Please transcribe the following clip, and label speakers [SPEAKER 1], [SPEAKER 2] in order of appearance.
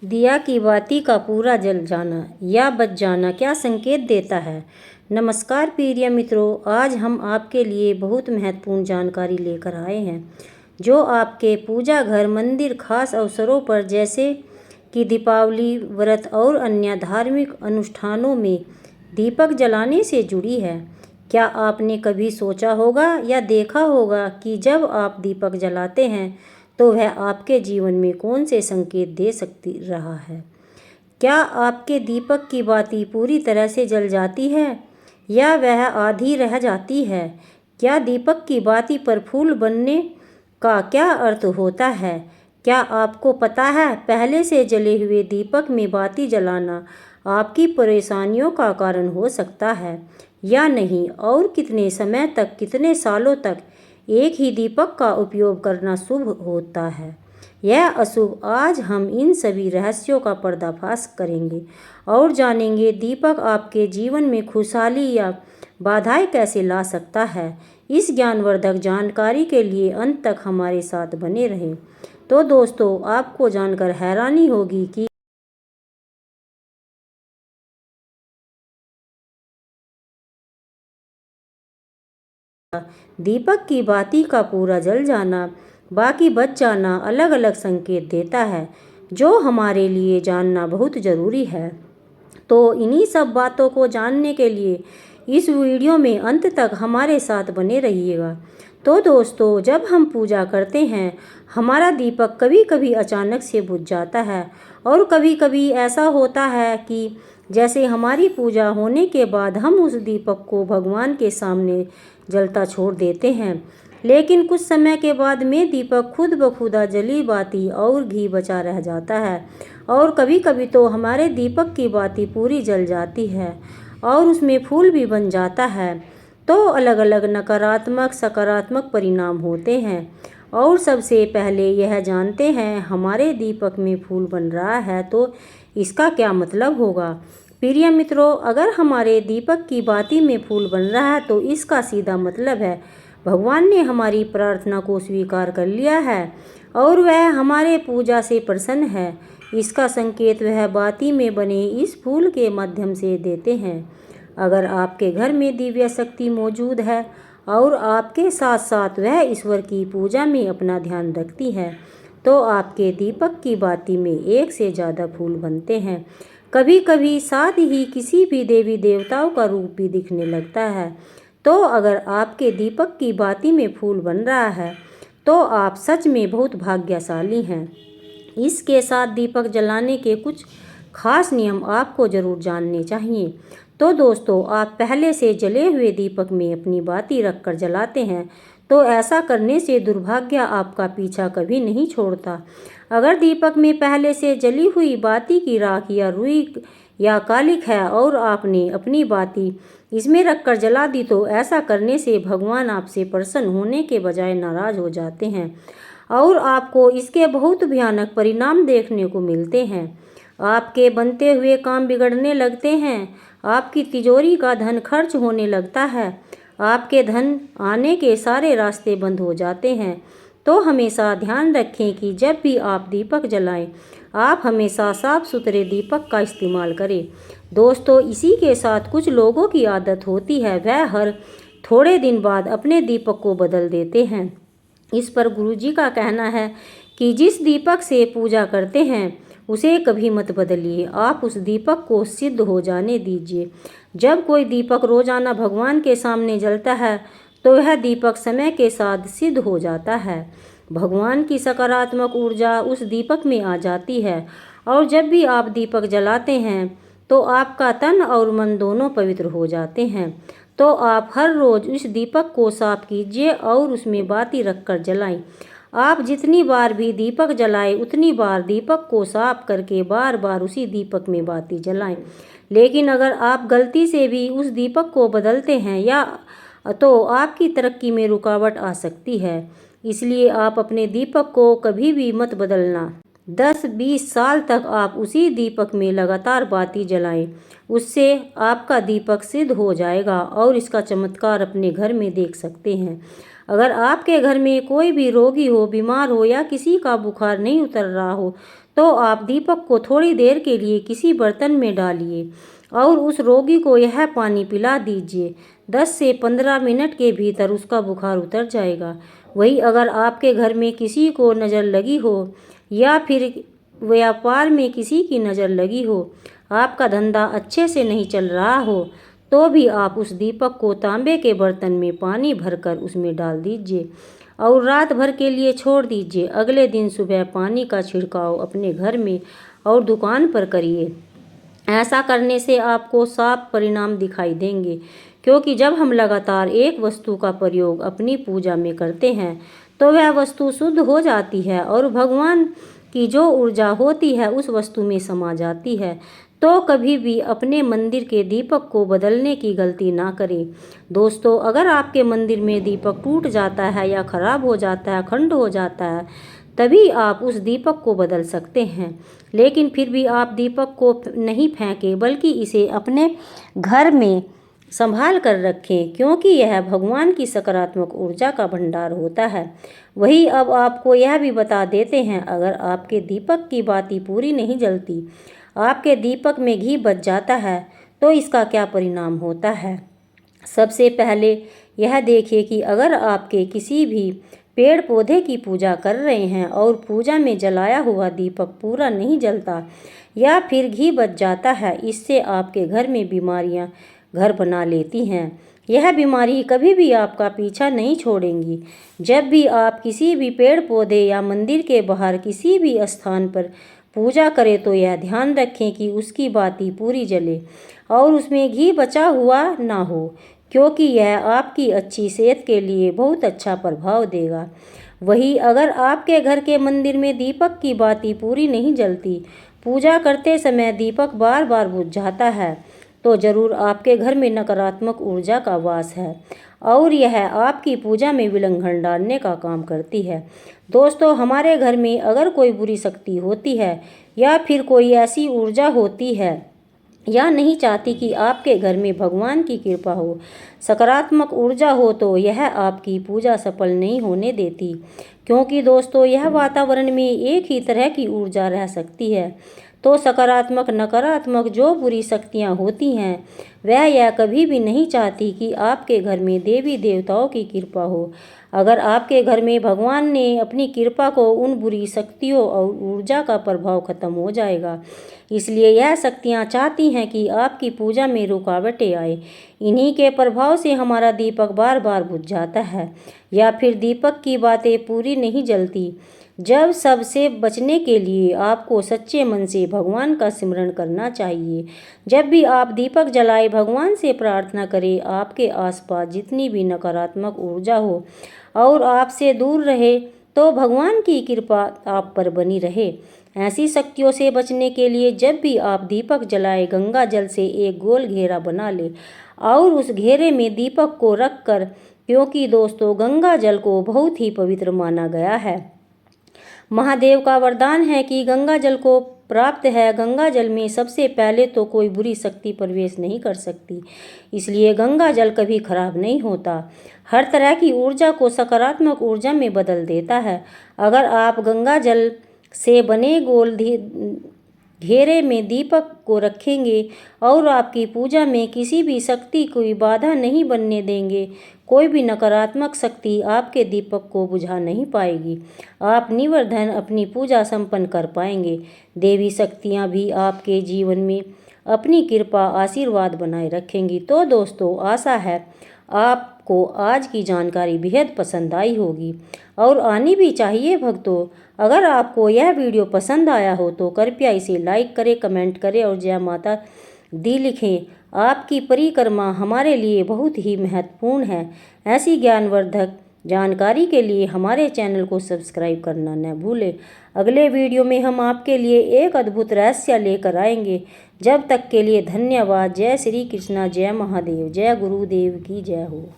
[SPEAKER 1] दिया की बाती का पूरा जल जाना या बच जाना क्या संकेत देता है। नमस्कार प्रिय मित्रों, आज हम आपके लिए बहुत महत्वपूर्ण जानकारी लेकर आए हैं जो आपके पूजा घर, मंदिर, खास अवसरों पर जैसे कि दीपावली, व्रत और अन्य धार्मिक अनुष्ठानों में दीपक जलाने से जुड़ी है। क्या आपने कभी सोचा होगा या देखा होगा कि जब आप दीपक जलाते हैं तो वह आपके जीवन में कौन से संकेत दे सकती रहा है? क्या आपके दीपक की बाती पूरी तरह से जल जाती है या वह आधी रह जाती है? क्या दीपक की बाती पर फूल बनने का क्या अर्थ होता है? क्या आपको पता है पहले से जले हुए दीपक में बाती जलाना आपकी परेशानियों का कारण हो सकता है या नहीं, और कितने समय तक, कितने सालों तक एक ही दीपक का उपयोग करना शुभ होता है यह अशुभ? आज हम इन सभी रहस्यों का पर्दाफाश करेंगे और जानेंगे दीपक आपके जीवन में खुशहाली या बाधाएं कैसे ला सकता है। इस ज्ञानवर्धक जानकारी के लिए अंत तक हमारे साथ बने रहें। तो दोस्तों, आपको जानकर हैरानी होगी कि दीपक की बाती का पूरा जल जाना, बाकी बच जाना अलग अलग संकेत देता है जो हमारे लिए जानना बहुत ज़रूरी है। तो इन्हीं सब बातों को जानने के लिए इस वीडियो में अंत तक हमारे साथ बने रहिएगा। तो दोस्तों, जब हम पूजा करते हैं हमारा दीपक कभी कभी अचानक से बुझ जाता है और कभी कभी ऐसा होता है कि जैसे हमारी पूजा होने के बाद हम उस दीपक को भगवान के सामने जलता छोड़ देते हैं, लेकिन कुछ समय के बाद में दीपक खुद ब खुदा जली बाती और घी बचा रह जाता है। और कभी कभी तो हमारे दीपक की बाती पूरी जल जाती है और उसमें फूल भी बन जाता है। तो अलग अलग नकारात्मक सकारात्मक परिणाम होते हैं। और सबसे पहले यह जानते हैं हमारे दीपक में फूल बन रहा है तो इसका क्या मतलब होगा। प्रिय मित्रों, अगर हमारे दीपक की बाती में फूल बन रहा है तो इसका सीधा मतलब है भगवान ने हमारी प्रार्थना को स्वीकार कर लिया है और वह हमारे पूजा से प्रसन्न है। इसका संकेत वह बाती में बने इस फूल के माध्यम से देते हैं। अगर आपके घर में दिव्य शक्ति मौजूद है और आपके साथ साथ वह ईश्वर की पूजा में अपना ध्यान रखती है तो आपके दीपक की बाती में एक से ज़्यादा फूल बनते हैं। कभी कभी साथ ही किसी भी देवी देवताओं का रूप भी दिखने लगता है। तो अगर आपके दीपक की बाती में फूल बन रहा है तो आप सच में बहुत भाग्यशाली हैं। इसके साथ दीपक जलाने के कुछ खास नियम आपको ज़रूर जानने चाहिए। तो दोस्तों, आप पहले से जले हुए दीपक में अपनी बाती रखकर जलाते हैं तो ऐसा करने से दुर्भाग्य आपका पीछा कभी नहीं छोड़ता। अगर दीपक में पहले से जली हुई बाती की राख या रुई या कालिक है और आपने अपनी बाती इसमें रखकर जला दी तो ऐसा करने से भगवान आपसे प्रसन्न होने के बजाय नाराज हो जाते हैं और आपको इसके बहुत भयानक परिणाम देखने को मिलते हैं। आपके बनते हुए काम बिगड़ने लगते हैं, आपकी तिजोरी का धन खर्च होने लगता है, आपके धन आने के सारे रास्ते बंद हो जाते हैं। तो हमेशा ध्यान रखें कि जब भी आप दीपक जलाएं आप हमेशा साफ सुथरे दीपक का इस्तेमाल करें। दोस्तों, इसी के साथ कुछ लोगों की आदत होती है वह हर थोड़े दिन बाद अपने दीपक को बदल देते हैं। इस पर गुरुजी का कहना है कि जिस दीपक से पूजा करते हैं उसे कभी मत बदलिए, आप उस दीपक को सिद्ध हो जाने दीजिए। जब कोई दीपक रोजाना भगवान के सामने जलता है तो वह दीपक समय के साथ सिद्ध हो जाता है। भगवान की सकारात्मक ऊर्जा उस दीपक में आ जाती है और जब भी आप दीपक जलाते हैं तो आपका तन और मन दोनों पवित्र हो जाते हैं। तो आप हर रोज़ उस दीपक को साफ कीजिए और उसमें बाती रखकर जलाएं। आप जितनी बार भी दीपक जलाएं उतनी बार दीपक को साफ करके बार बार उसी दीपक में बाती जलाएं। लेकिन अगर आप गलती से भी उस दीपक को बदलते हैं या तो आपकी तरक्की में रुकावट आ सकती है। इसलिए आप अपने दीपक को कभी भी मत बदलना। 10-20 साल तक आप उसी दीपक में लगातार बाती जलाएं, उससे आपका दीपक सिद्ध हो जाएगा और इसका चमत्कार अपने घर में देख सकते हैं। अगर आपके घर में कोई भी रोगी हो, बीमार हो या किसी का बुखार नहीं उतर रहा हो तो आप दीपक को थोड़ी देर के लिए किसी बर्तन में डालिए और उस रोगी को यह पानी पिला दीजिए। 10 से 15 मिनट के भीतर उसका बुखार उतर जाएगा। वही अगर आपके घर में किसी को नज़र लगी हो या फिर व्यापार में किसी की नज़र लगी हो, आपका धंधा अच्छे से नहीं चल रहा हो, तो भी आप उस दीपक को तांबे के बर्तन में पानी भरकर उसमें डाल दीजिए और रात भर के लिए छोड़ दीजिए। अगले दिन सुबह पानी का छिड़काव अपने घर में और दुकान पर करिए। ऐसा करने से आपको साफ परिणाम दिखाई देंगे, क्योंकि जब हम लगातार एक वस्तु का प्रयोग अपनी पूजा में करते हैं तो वह वस्तु शुद्ध हो जाती है और भगवान की जो ऊर्जा होती है उस वस्तु में समा जाती है। तो कभी भी अपने मंदिर के दीपक को बदलने की गलती ना करें। दोस्तों, अगर आपके मंदिर में दीपक टूट जाता है या खराब हो जाता है, खंड हो जाता है, तभी आप उस दीपक को बदल सकते हैं। लेकिन फिर भी आप दीपक को नहीं फेंकें, बल्कि इसे अपने घर में संभाल कर रखें, क्योंकि यह भगवान की सकारात्मक ऊर्जा का भंडार होता है। वही अब आपको यह भी बता देते हैं, अगर आपके दीपक की बाती पूरी नहीं जलती, आपके दीपक में घी बच जाता है, तो इसका क्या परिणाम होता है। सबसे पहले यह देखिए कि अगर आपके किसी भी पेड़ पौधे की पूजा कर रहे हैं और पूजा में जलाया हुआ दीपक पूरा नहीं जलता या फिर घी बच जाता है, इससे आपके घर में बीमारियां घर बना लेती हैं। यह बीमारी कभी भी आपका पीछा नहीं छोड़ेंगी। जब भी आप किसी भी पेड़ पौधे या मंदिर के बाहर किसी भी स्थान पर पूजा करें तो यह ध्यान रखें कि उसकी बाती पूरी जले और उसमें घी बचा हुआ ना हो, क्योंकि यह आपकी अच्छी सेहत के लिए बहुत अच्छा प्रभाव देगा। वही अगर आपके घर के मंदिर में दीपक की बाती पूरी नहीं जलती, पूजा करते समय दीपक बार बार बुझ जाता है, तो ज़रूर आपके घर में नकारात्मक ऊर्जा का वास है और यह आपकी पूजा में विघ्न डालने का काम करती है। दोस्तों, हमारे घर में अगर कोई बुरी शक्ति होती है या फिर कोई ऐसी ऊर्जा होती है या नहीं चाहती कि आपके घर में भगवान की कृपा हो, सकारात्मक ऊर्जा हो, तो यह आपकी पूजा सफल नहीं होने देती, क्योंकि दोस्तों यह वातावरण में एक ही तरह की ऊर्जा रह सकती है। तो सकारात्मक नकारात्मक जो बुरी शक्तियाँ होती हैं, वह यह कभी भी नहीं चाहती कि आपके घर में देवी देवताओं की कृपा हो। अगर आपके घर में भगवान ने अपनी कृपा को, उन बुरी शक्तियों और ऊर्जा का प्रभाव खत्म हो जाएगा। इसलिए यह शक्तियाँ चाहती हैं कि आपकी पूजा में रुकावटें आए। इन्हीं के प्रभाव से हमारा दीपक बार बार बुझ जाता है या फिर दीपक की बातें पूरी नहीं जलती। जब सबसे बचने के लिए आपको सच्चे मन से भगवान का सिमरन करना चाहिए। जब भी आप दीपक जलाएं, भगवान से प्रार्थना करें आपके आसपास जितनी भी नकारात्मक ऊर्जा हो और आपसे दूर रहे, तो भगवान की कृपा आप पर बनी रहे। ऐसी शक्तियों से बचने के लिए जब भी आप दीपक जलाएं, गंगा जल से एक गोल घेरा बना ले और उस घेरे में दीपक को रख कर, क्योंकि दोस्तों गंगा जल को बहुत ही पवित्र माना गया है। महादेव का वरदान है कि गंगा जल को प्राप्त है। गंगा जल में सबसे पहले तो कोई बुरी शक्ति प्रवेश नहीं कर सकती, इसलिए गंगा जल कभी खराब नहीं होता। हर तरह की ऊर्जा को सकारात्मक ऊर्जा में बदल देता है। अगर आप गंगा जल से बने गोल घेरे में दीपक को रखेंगे और आपकी पूजा में किसी भी शक्ति कोई बाधा नहीं बनने देंगे, कोई भी नकारात्मक शक्ति आपके दीपक को बुझा नहीं पाएगी। आप निर्विघ्न अपनी पूजा संपन्न कर पाएंगे। देवी शक्तियाँ भी आपके जीवन में अपनी कृपा आशीर्वाद बनाए रखेंगी। तो दोस्तों, आशा है आपको आज की जानकारी बेहद पसंद आई होगी और आनी भी चाहिए भक्तों। अगर आपको यह वीडियो पसंद आया हो तो कृपया इसे लाइक करें, कमेंट करें और जय माता दी लिखें। आपकी परिक्रमा हमारे लिए बहुत ही महत्वपूर्ण है। ऐसी ज्ञानवर्धक जानकारी के लिए हमारे चैनल को सब्सक्राइब करना न भूलें। अगले वीडियो में हम आपके लिए एक अद्भुत रहस्य लेकर आएंगे। जब तक के लिए धन्यवाद। जय श्री कृष्णा, जय महादेव, जय गुरुदेव की जय हो।